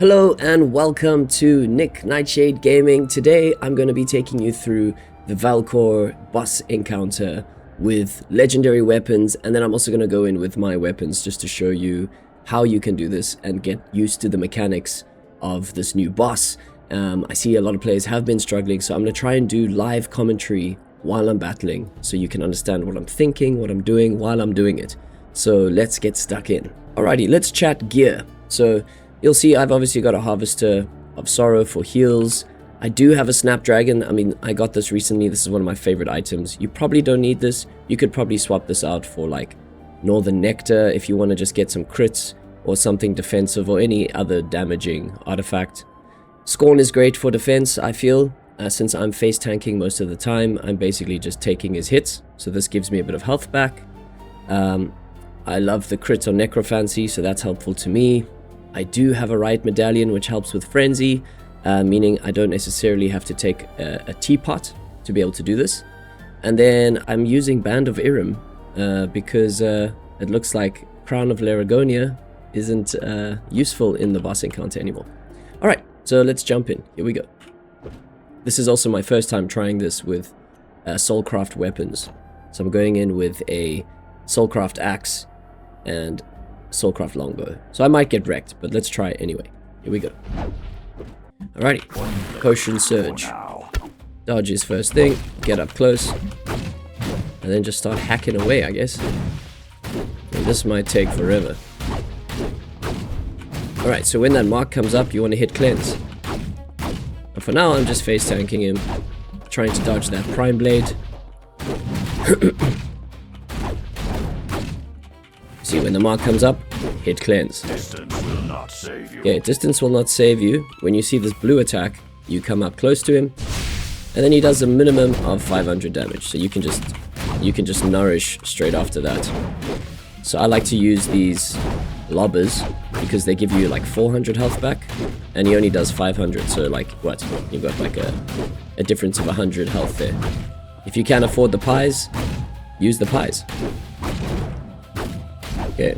Hello and welcome to Knightshade Gaming. Today I'm going to be taking you through the Vaelkor boss encounter with legendary weapons, and then I'm also going to go in with my weapons just to show you how you can do this and get used to the mechanics of this new boss. I see a lot of players have been struggling, so I'm going to try and do live commentary while I'm battling so you can understand what I'm thinking, what I'm doing while I'm doing it. So let's get stuck in. Alrighty, let's chat gear. So you'll see I've obviously got a Harvester of Sorrow for heals. I do have a Snapdragon. I mean, I got this recently. This is one of my favorite items. You probably don't need this. You could probably swap this out for like Northern Nectar if you want to just get some crits or something defensive or any other damaging artifact. Scorn is great for defense, I feel. Since I'm face tanking most of the time, I'm basically just taking his hits. So this gives me a bit of health back. I love the crit on Necrophancy, so that's helpful to me. I do have a Riot Medallion, which helps with Frenzy, meaning I don't necessarily have to take a teapot to be able to do this. And then I'm using Band of Irem because it looks like Crown of Laragonia isn't useful in the boss encounter anymore. Alright, so let's jump in. Here we go. This is also my first time trying this with Soulcraft weapons. So I'm going in with a Soulcraft axe and Soulcraft longbow. So I might get wrecked, but let's try it anyway. Here we go. Alrighty. Potion Surge. Dodge is first thing. Get up close. And then just start hacking away, I guess. And this might take forever. Alright, so when that mark comes up, you want to hit Cleanse. But for now, I'm just face tanking him. Trying to dodge that Prime Blade. See, when the mark comes up, hit Cleanse. Distance will not save you. Okay, distance will not save you. When you see this blue attack, you come up close to him, and then he does a minimum of 500 damage. So you can just nourish straight after that. So I like to use these lobbers because they give you like 400 health back, and he only does 500. So like what? You've got like a difference of 100 health there. If you can't afford the pies, use the pies. Okay,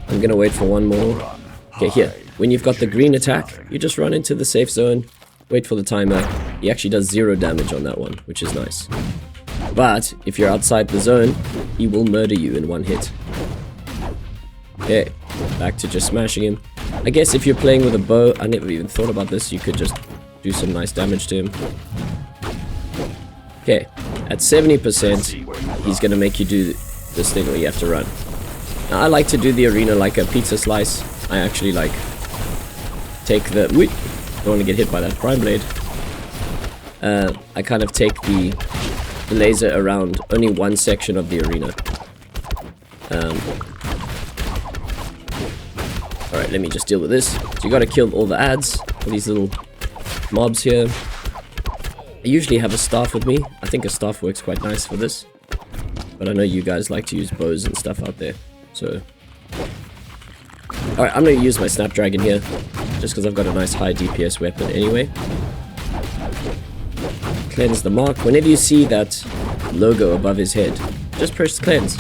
I'm gonna wait for one more. Okay, here. When you've got the green attack, you just run into the safe zone, wait for the timer. He actually does 0 damage on that one, which is nice. But if you're outside the zone, he will murder you in one hit. Okay, back to just smashing him. I guess if you're playing with a bow, I never even thought about this, you could just do some nice damage to him. Okay, at 70%, he's gonna make you do this thing where you have to run. Now, I like to do the arena like a pizza slice. I actually like take the... don't want to get hit by that Prime Blade. I kind of take the laser around only one section of the arena. Alright, let me just deal with this. So you gotta kill all the ads, all these little mobs here. I usually have a staff with me. I think a staff works quite nice for this. But I know you guys like to use bows and stuff out there. So, alright, I'm going to use my Snapdragon here, just because I've got a nice high DPS weapon anyway. Cleanse the mark. Whenever you see that logo above his head, just press cleanse.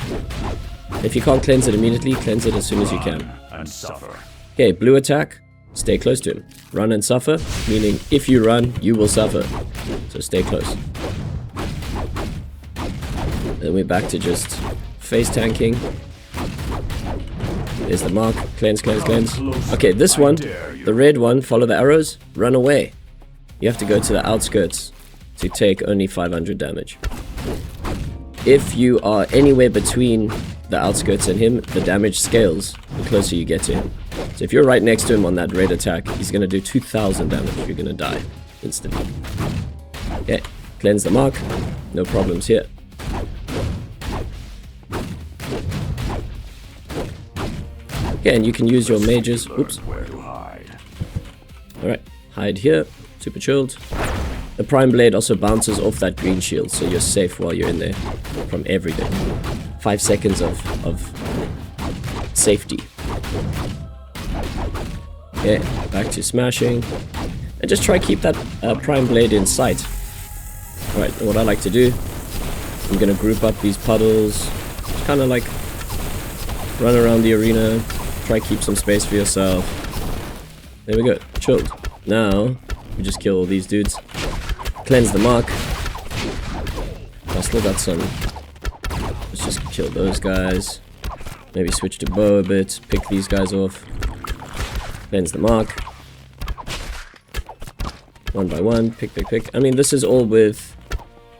If you can't cleanse it immediately, cleanse it as soon as you can. And suffer. Okay, blue attack, stay close to him. Run and suffer, meaning if you run, you will suffer. So stay close. Then we're back to just face tanking. There's the mark. Cleanse, cleanse, cleanse. Okay, this one, the red one, follow the arrows, run away. You have to go to the outskirts to take only 500 damage. If you are anywhere between the outskirts and him, the damage scales the closer you get to him. So if you're right next to him on that red attack, he's going to do 2000 damage. You're going to die instantly. Okay, cleanse the mark. No problems here. Okay, and you can use your mages. Oops. Alright, hide here. Super chilled. The Prime Blade also bounces off that green shield, so you're safe while you're in there from everything. 5 seconds of safety. Okay, back to smashing. And just try keep that Prime Blade in sight. Alright, what I like to do, I'm gonna group up these puddles. Just kind of like run around the arena. Try keep some space for yourself. There we go. chilled. Now, we just kill all these dudes. Cleanse the mark. I still got some. Let's just kill those guys. Maybe switch to bow a bit. Pick these guys off. Cleanse the mark. One by one. Pick, pick, pick. I mean, this is all with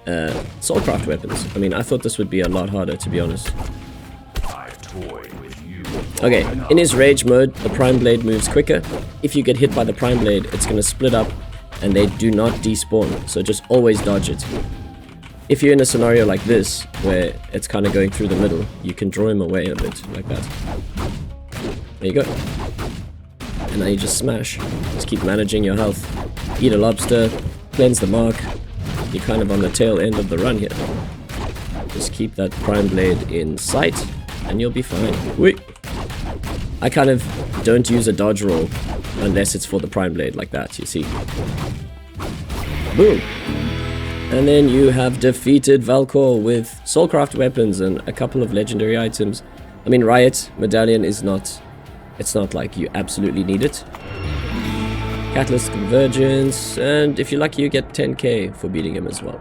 Soulcraft weapons. I mean, I thought this would be a lot harder, to be honest. Okay, in his rage mode, the Prime Blade moves quicker. If you get hit by the Prime Blade, it's going to split up and they do not despawn. So just always dodge it. If you're in a scenario like this, where it's kind of going through the middle, you can draw him away a bit, like that. There you go. And now you just smash. Just keep managing your health. Eat a lobster, cleanse the mark. You're kind of on the tail end of the run here. Just keep that Prime Blade in sight, and you'll be fine. Wait. I kind of don't use a dodge roll unless it's for the Prime Blade like that, you see. Boom! And then you have defeated Vaelkor with Soulcraft weapons and a couple of legendary items. I mean, Riot Medallion is not... It's not like you absolutely need it. Catalyst Convergence, and if you're lucky you get 10k for beating him as well.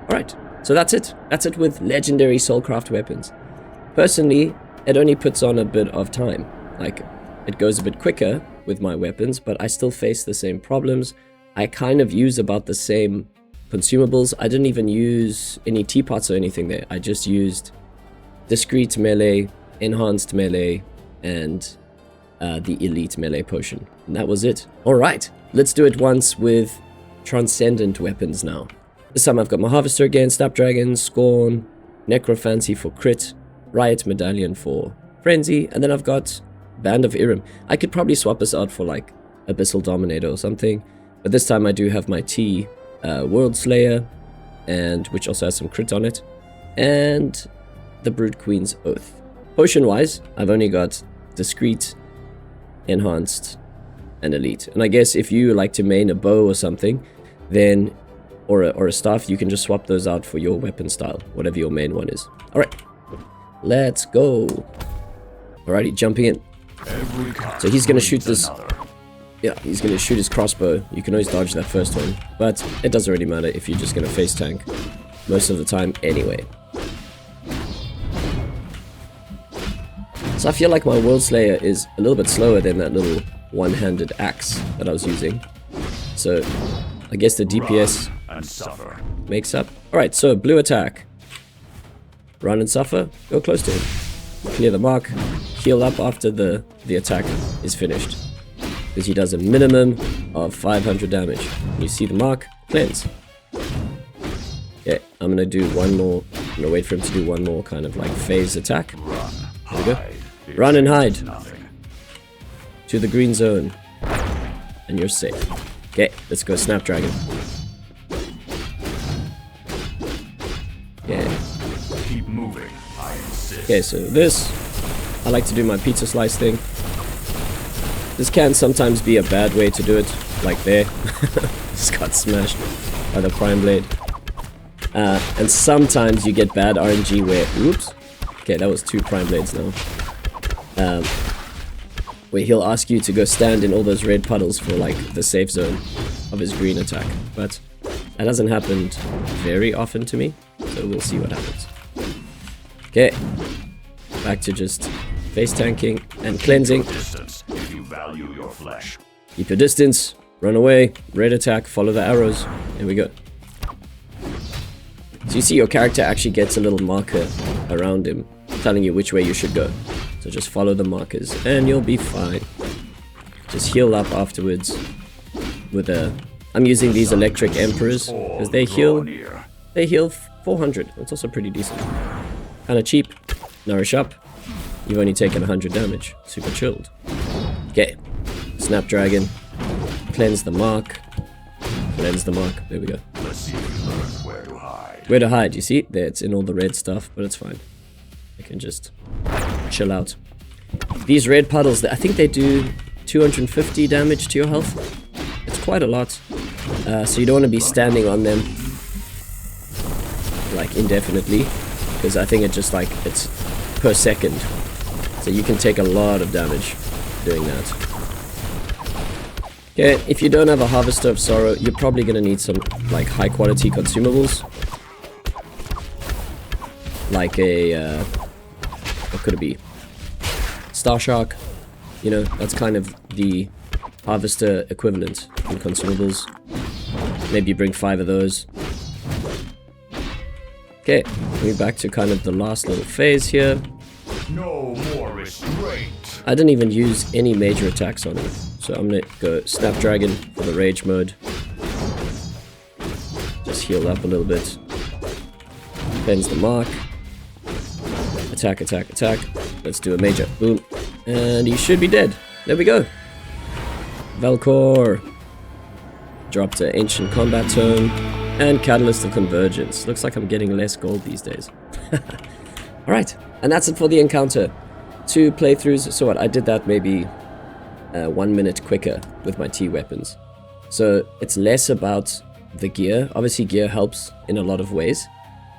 Alright, so that's it. That's it with legendary Soulcraft weapons. Personally, it only puts on a bit of time. Like, it goes a bit quicker with my weapons, but I still face the same problems. I kind of use about the same consumables. I didn't even use any teapots or anything there. I just used discreet melee, enhanced melee, and the elite melee potion. And that was it. Alright, let's do it once with Transcendent weapons now. This time I've got my Harvester again, Snapdragon, Scorn, Necrophancy for crit, Riot Medallion for Frenzy, and then I've got Band of Irem. I could probably swap this out for like Abyssal Dominator or something, but this time I do have my T World Slayer, and which also has some crit on it, and the Brood Queen's Oath. Potion wise, I've only got Discreet, Enhanced, and Elite. And I guess if you like to main a bow or something, then or a staff, you can just swap those out for your weapon style, whatever your main one is. Alright, let's go. Alrighty, jumping in. So he's gonna shoot this. Yeah, he's gonna shoot his crossbow. You can always dodge that first one, but it doesn't really matter if you're just gonna face tank most of the time anyway. So I feel like my World Slayer is a little bit slower than that little one-handed axe that I was using. So I guess the DPS makes up. Alright, so blue attack. Run and suffer. Go close to him. Clear the mark. Heal up after the attack is finished. Because he does a minimum of 500 damage. You see the mark? Cleanse. Okay, I'm gonna do one more. I'm gonna wait for him to do one more kind of like phase attack. There we go. Run and hide. To the green zone. And you're safe. Okay, let's go Snapdragon. Yeah. Keep moving. I insist. Okay, so this, I like to do my pizza slice thing. This can sometimes be a bad way to do it, like there. Just got smashed by the Prime Blade. And sometimes you get bad RNG where, oops. Okay, that was 2 Prime Blades now. Where he'll ask you to go stand in all those red puddles for like the safe zone of his green attack. But that hasn't happened very often to me, so we'll see what happens. Okay, back to just face tanking and cleansing. If you value your flesh. Keep your distance, run away, red attack, follow the arrows. There we go. So you see your character actually gets a little marker around him telling you which way you should go. So just follow the markers and you'll be fine. Just heal up afterwards with a... I'm using these electric emperors because they heal 400. It's also pretty decent. Kind of cheap. Nourish up. You've only taken 100 damage. Super chilled. Okay. Snapdragon. Cleanse the mark. Cleanse the mark. There we go. Let's see if you learn where to hide. Where to hide, you see? There, it's in all the red stuff, but it's fine. I can just chill out. These red puddles, I think they do 250 damage to your health. It's quite a lot. So you don't want to be standing on them like indefinitely, because I think it just like, it's per second. So you can take a lot of damage doing that. Okay, if you don't have a Harvester of Sorrow, you're probably gonna need some like high quality consumables. Like a what could it be? Star Shark. You know, that's kind of the Harvester equivalent in consumables. Maybe bring 5 of those. Okay, coming back to kind of the last little phase here. No more restraint. I didn't even use any major attacks on him. So I'm gonna go Snapdragon for the rage mode. Just heal up a little bit. Bends the mark. Attack, attack, attack. Let's do a major. Boom. And he should be dead. There we go. Vaelkor. Dropped an Ancient Combat Tome. And Catalyst of Convergence. Looks like I'm getting less gold these days. Alright. And that's it for the encounter. 2 playthroughs. So what? I did that maybe 1 minute quicker with my T weapons. So it's less about the gear. Obviously gear helps in a lot of ways.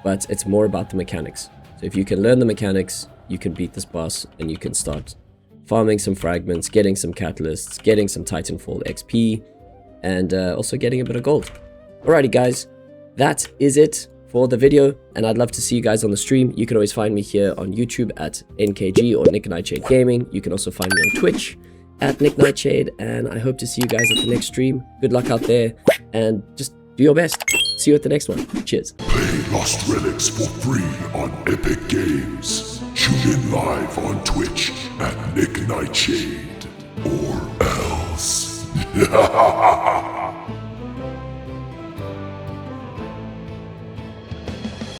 But it's more about the mechanics. So if you can learn the mechanics, you can beat this boss and you can start farming some fragments, getting some catalysts, getting some Titanfall XP, and also getting a bit of gold. Alrighty guys, that is it for the video, and I'd love to see you guys on the stream. You can always find me here on YouTube at NKG or Nick Knightshade Gaming. You can also find me on Twitch at Nick Knightshade, and I hope to see you guys at the next stream. Good luck out there, and just do your best. See you at the next one. Cheers. Play Lost Relics for free on Epic Games. Tune in live on Twitch at Nick Knightshade, or else.